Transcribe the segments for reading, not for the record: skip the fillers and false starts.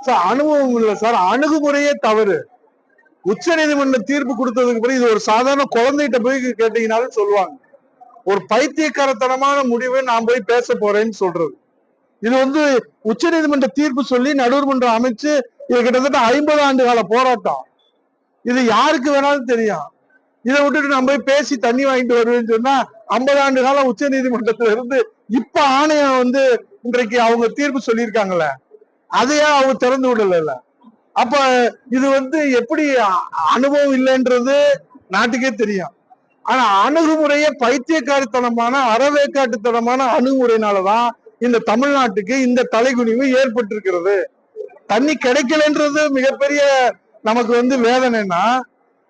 Sir அனுபவம் இல்ல sir, அணுகுமுறையே தவறு. உச்ச நீதிமன்ற தீர்ப்பு கொடுத்ததுக்கு பிறகு இது ஒரு சாதாரண குழந்தைகிட்ட போய் கேட்டீங்கன்னாலும் சொல்லுவாங்க. ஒரு பைத்தியக்காரத்தனமான முடிவை நான் போய் பேச போறேன்னு சொல்றது. இது வந்து உச்ச நீதிமன்ற தீர்ப்பு சொல்லி நடுவர்மன்றம் அமைச்சு இது கிட்டத்தட்ட 50 ஆண்டு கால போராட்டம். இது யாருக்கு வேணாலும் தெரியும். இதை விட்டுட்டு நான் போய் பேசி தண்ணி வாங்கிட்டு வருவேன்னு சொன்னா 50 ஆண்டு காலம் உச்ச நீதிமன்றத்துல இருந்து இப்ப ஆணையம் வந்து இன்றைக்கு அவங்க தீர்ப்பு சொல்லியிருக்காங்கல்ல, அதையே அவங்க திறந்து விடல. அப்ப இது வந்து எப்படி அனுபவம் இல்லைன்றது நாட்டுக்கே தெரியும். ஆனா அணுகுமுறைய பைத்தியக்காரித்தனமான அறவேக்காட்டுத்தனமான அணுகுமுறையினாலதான் இந்த தமிழ்நாட்டுக்கு இந்த தலைகுனிவு ஏற்பட்டிருக்கிறது. தண்ணி கிடைக்கலன்றது மிகப்பெரிய நமக்கு வந்து வேதனைன்னா,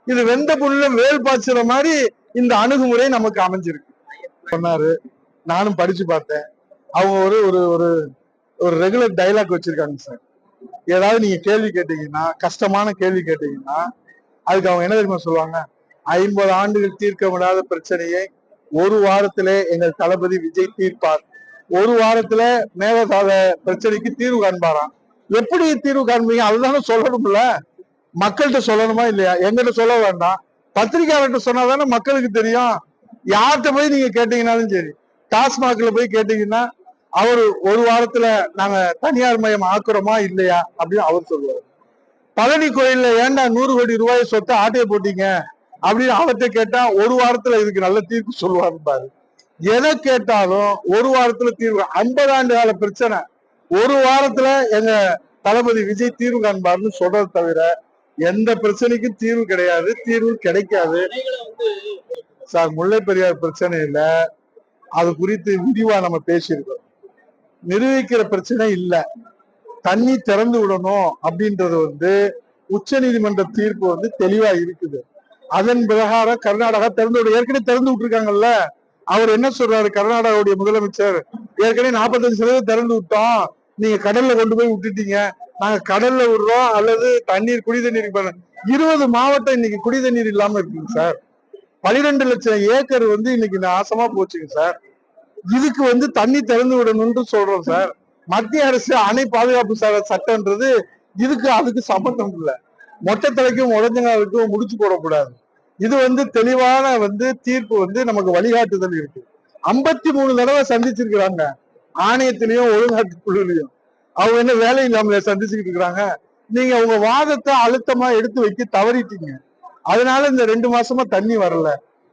இது வெந்த புல்ல வேல் பாய்ச்சுற மாதிரி இந்த அணுகுமுறை நமக்கு அமைஞ்சிருக்கு. சொன்னாரு, நானும் படிச்சு பார்த்தேன். அவங்க ஒரு ஒரு ஒரு ரெகுலர் டைலாக் வச்சிருக்காங்க சார். ஏதாவது நீங்க கேள்வி கேட்டீங்கன்னா, கஷ்டமான கேள்வி கேட்டீங்கன்னா, அதுக்கு அவங்க என்ன தெரியுமா சொல்லுவாங்க? 50 ஆண்டுகள் தீர்க்க முடியாத பிரச்சனையை ஒரு வாரத்திலே எங்கள் தளபதி விஜய் தீர்ப்பார். ஒரு வாரத்துல மேலதாத பிரச்சனைக்கு தீர்வு காண்பாராம். எப்படி தீர்வு காண்பீங்க? அதுதானே சொல்லணும்ல. மக்கள்கிட்ட சொல்லணுமா இல்லையா? எங்கிட்ட சொல்ல வேண்டாம், பத்திரிகையாளர்கிட்ட சொன்னாதானே மக்களுக்கு தெரியும். யார்கிட்ட போய் நீங்க கேட்டீங்கன்னாலும் சரி, டாஸ்மாக்ல போய் கேட்டீங்கன்னா அவரு ஒரு வாரத்துல நாங்க தனியார் மயம் ஆக்குறோமா இல்லையா அப்படின்னு அவர் சொல்லுவாரு. பழனி கோயில்ல ஏன்டா 100 கோடி ரூபாய் சொத்தை ஆட்டைய போட்டீங்க அப்படின்னு அவர்கிட்ட கேட்டா ஒரு வாரத்துல இதுக்கு நல்ல தீர்ப்பு சொல்லுவாரு. எதை கேட்டாலும் ஒரு வாரத்துல தீர்வு. 50 ஆண்டு கால பிரச்சனை ஒரு வாரத்துல எங்க தளபதி விஜய் தீர்வு காண்பார்னு சொல்றது தவிர எந்த பிரச்சனைக்கும் தீர்வு கிடையாது, தீர்வு கிடைக்காது சார். முல்லை பெரியார் பிரச்சனை இல்ல, அது குறித்து விரிவா நம்ம பேசியிருக்கோம். நிரூபிக்கிற பிரச்சனை இல்ல. தண்ணி திறந்து விடணும் அப்படின்றது வந்து உச்ச நீதிமன்ற தீர்ப்பு வந்து தெளிவா இருக்குது. அதன் பிரகாரம் கர்நாடகா திறந்து விட ஏற்கனவே திறந்து விட்டுருக்காங்கல்ல. அவர் என்ன சொல்றாரு? கர்நாடகாவுடைய முதலமைச்சர் ஏற்கனவே 45% திறந்து விட்டோம், நீங்க கடல்ல கொண்டு போய் விட்டுட்டீங்க, நாங்க கடல்ல விடுறோம் அல்லது தண்ணீர் குடி தண்ணீர் 20 மாவட்டம் இன்னைக்கு குடி தண்ணீர் இல்லாம இருக்குங்க சார். 12 லட்சம் ஏக்கர் வந்து இன்னைக்கு நாசமா போச்சுங்க சார். இதுக்கு வந்து தண்ணி திறந்து விடணும்னு சொல்றோம் சார். மத்திய அரசு அணை பாதுகாப்பு சட்டம்ன்றது இதுக்கு அதுக்கு சம்பந்தம் இல்லை. மொட்டை தலைக்கும் உடஞ்சங்களுக்கும் முடிச்சு போடக்கூடாது. இது வந்து தெளிவான வந்து தீர்ப்பு வந்து நமக்கு வழிகாட்டுதல் இருக்கு. 53 தடவை சந்திச்சிருக்கிறாங்க ஆணையத்திலையும் ஒழுங்காட்டு குழுலையும். அவங்க என்ன வேலை இல்லாமல சந்திச்சுக்கிட்டு இருக்கிறாங்க? நீங்க உங்க வாதத்தை அழுத்தமா எடுத்து வைக்க தவறிட்டீங்க. அதனால இந்த 2 மாசமா தண்ணி வரல,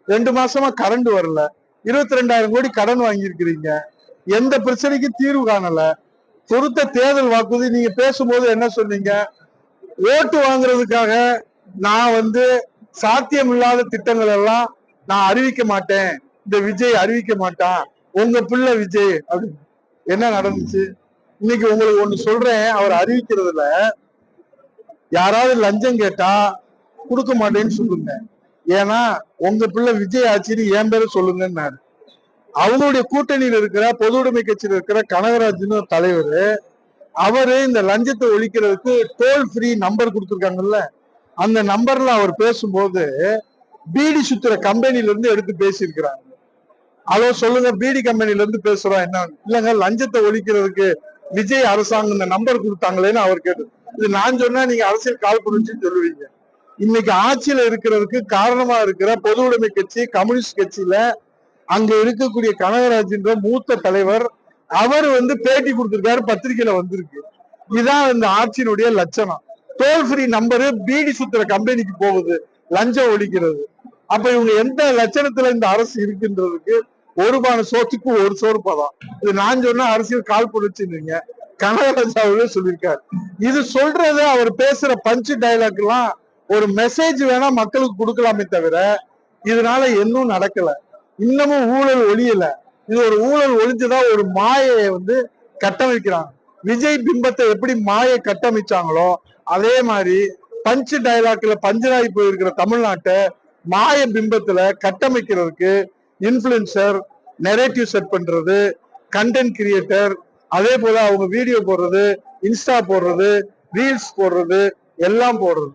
2 மாசமா கரண்ட் வரல, 22,000 கோடி கடன் வாங்கியிருக்கிறீங்க, எந்த பிரச்சனைக்கும் தீர்வு காணல. கொடுத்த தேர்தல் வாக்குறுதி நீங்க பேசும்போது என்ன சொன்னீங்க? ஓட்டு வாங்குறதுக்காக நான் வந்து சாத்தியம் இல்லாத திட்டங்கள் எல்லாம் நான் அறிவிக்க மாட்டேன், இந்த விஜய் அறிவிக்க மாட்டான், உங்க பிள்ளை விஜய் அப்படின்னு. என்ன நடந்துச்சு? இன்னைக்கு உங்களுக்கு ஒண்ணு சொல்றேன், அவர் அறிவிக்கிறதுல யாராவது லஞ்சம் கேட்டா கொடுக்க மாட்டேன்னு சொல்லுங்க, ஏன்னா உங்க பிள்ளை விஜய் ஆட்சின்னு என் பேரை சொல்லுங்கன்னாரு. அவங்களுடைய கூட்டணியில் இருக்கிற பொது உடைமை கட்சியில் இருக்கிற கனகராஜ்னு தலைவர், அவரு இந்த லஞ்சத்தை ஒழிக்கிறதுக்கு டோல் ஃப்ரீ நம்பர் கொடுத்துருக்காங்கல்ல, அந்த நம்பர்ல அவர் பேசும்போது பீடி சுத்துற கம்பெனில இருந்து எடுத்து பேசியிருக்கிறாங்க. அதோ சொல்லுங்க, பீடி கம்பெனில இருந்து பேசுறோம் என்ன? இல்லைங்க, லஞ்சத்தை ஒழிக்கிறதுக்கு விஜய் அரசாங்கம் இந்த நம்பர் கொடுத்தாங்களேன்னு அவர் கேட்டு. இது நான் சொன்னா நீங்க அரசியல் கால் புரிஞ்சுன்னு சொல்லுவீங்க. இன்னைக்கு ஆட்சியில இருக்கிறதுக்கு காரணமா இருக்கிற பொது உடைமை கட்சி கம்யூனிஸ்ட் கட்சியில அங்க இருக்கக்கூடிய கனகராஜ் என்ற மூத்த தலைவர், அவர் வந்து பேட்டி கொடுத்திருக்காரு, பத்திரிகையில வந்திருக்கு. இதுதான் இந்த ஆட்சியினுடைய லட்சணம். டோல் ஃப்ரீ நம்பரு பீடி சுத்துற கம்பெனிக்கு போகுது லஞ்சம் ஒழிக்கிறது. அப்ப இவங்க எந்த லட்சணத்துல இந்த அரசு இருக்குன்றதுக்கு ஒரு பான சோத்துக்கு ஒரு சோறு பதம். இது நான் சொன்னா அரசியல் கால் புடிச்சுருங்க, கனகராஜ் அவர்களே சொல்லியிருக்காரு. இது சொல்றது அவர் பேசுற பஞ்சு டைலாக் எல்லாம் ஒரு மெசேஜ் வேணா மக்களுக்கு கொடுக்கலாமே தவிர இதனால இன்னும் நடக்கல. இன்னமும் ஊழல் ஒழியல. இது ஒரு ஊழல் ஒழிஞ்சுதான் ஒரு மாயை வந்து கட்டமைக்கிறாங்க. விஜய் பிம்பத்தை எப்படி மாயை கட்டமைச்சாங்களோ அதே மாதிரி பஞ்சு டைலாக்ல பஞ்சராகி போயிருக்கிற தமிழ்நாட்டை மாய பிம்பத்துல கட்டமைக்கிறதுக்கு இன்ஃபுளுசர், நெரேட்டிவ் செட் பண்றது, கண்டென்ட் கிரியேட்டர், அதே போல அவங்க வீடியோ போடுறது, இன்ஸ்டா போடுறது, ரீல்ஸ் போடுறது, எல்லாம் போடுறது.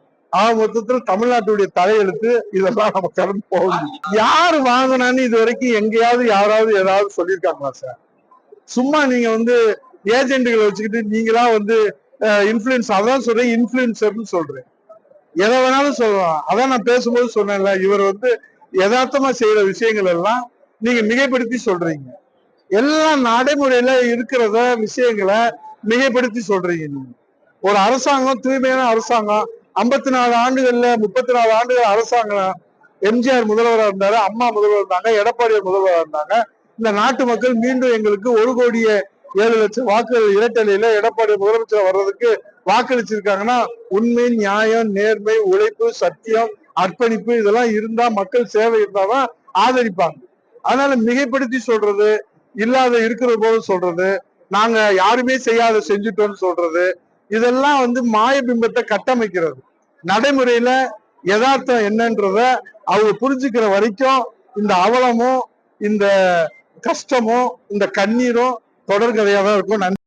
மொத்தத்துல தமிழ்நாட்டுடைய தலையெழுத்து இதெல்லாம் நம்ம கடந்து போகணும். யாரு வாங்கினான்னு இது வரைக்கும் எங்கேயாவது யாராவது ஏதாவது சொல்லியிருக்காங்களா சார்? சும்மா நீங்க வந்து ஏஜென்ட்களை வச்சுக்கிட்டு நீங்களா வந்து இன்ஃபுளுன்ஸ், அதான் சொல்றேன், இன்ஃபுளுன்சர்னு சொல்றேன். எதை வேணாலும் சொல்லலாம். அதான் நான் பேசும்போது சொன்னேன்ல, இவர் யதார்த்தமா செய்யற விஷயங்கள் எல்லாம் நீங்க மிகைப்படுத்தி சொல்றீங்க. எல்லாம் நடைமுறையில இருக்கிறத விஷயங்களை மிகைப்படுத்தி சொல்றீங்க. நீங்க ஒரு அரசாங்கம், தூய்மையான அரசாங்கம், 54 ஆண்டுகள்ல 34 ஆண்டுகள் அரசாங்கம், எம்ஜிஆர் முதல்வராக இருந்தாரு, அம்மா முதல்வர் இருந்தாங்க, எடப்பாடியார் முதல்வராக இருந்தாங்க. இந்த நாட்டு மக்கள் மீண்டும் எங்களுக்கு 1,07,00,000 வாக்குகள் இரட்டலையில எடப்பாடி முதலமைச்சர் வர்றதுக்கு வாக்களிச்சிருக்காங்கன்னா, உண்மை, நியாயம், நேர்மை, உழைப்பு, சத்தியம், அர்ப்பணிப்பு இதெல்லாம் இருந்தா, மக்கள் சேவை இருந்தாதான் ஆதரிப்பாங்க. அதனால மிகைப்படுத்தி சொல்றது, இல்லாத இருக்கிற போது சொல்றது, நாங்க யாருமே செய்யாத செஞ்சுட்டோம்னு சொல்றது, இதெல்லாம் மாய பிம்பத்தை கட்டமைக்கிறது. நடைமுறையில யதார்த்தம் என்னன்றத அவங்க புரிஞ்சுக்கிற வரைக்கும் இந்த அவலமும், இந்த கஷ்டமும், இந்த கண்ணீரும் தொடர்கதையா தான் இருக்கும். நன்றி.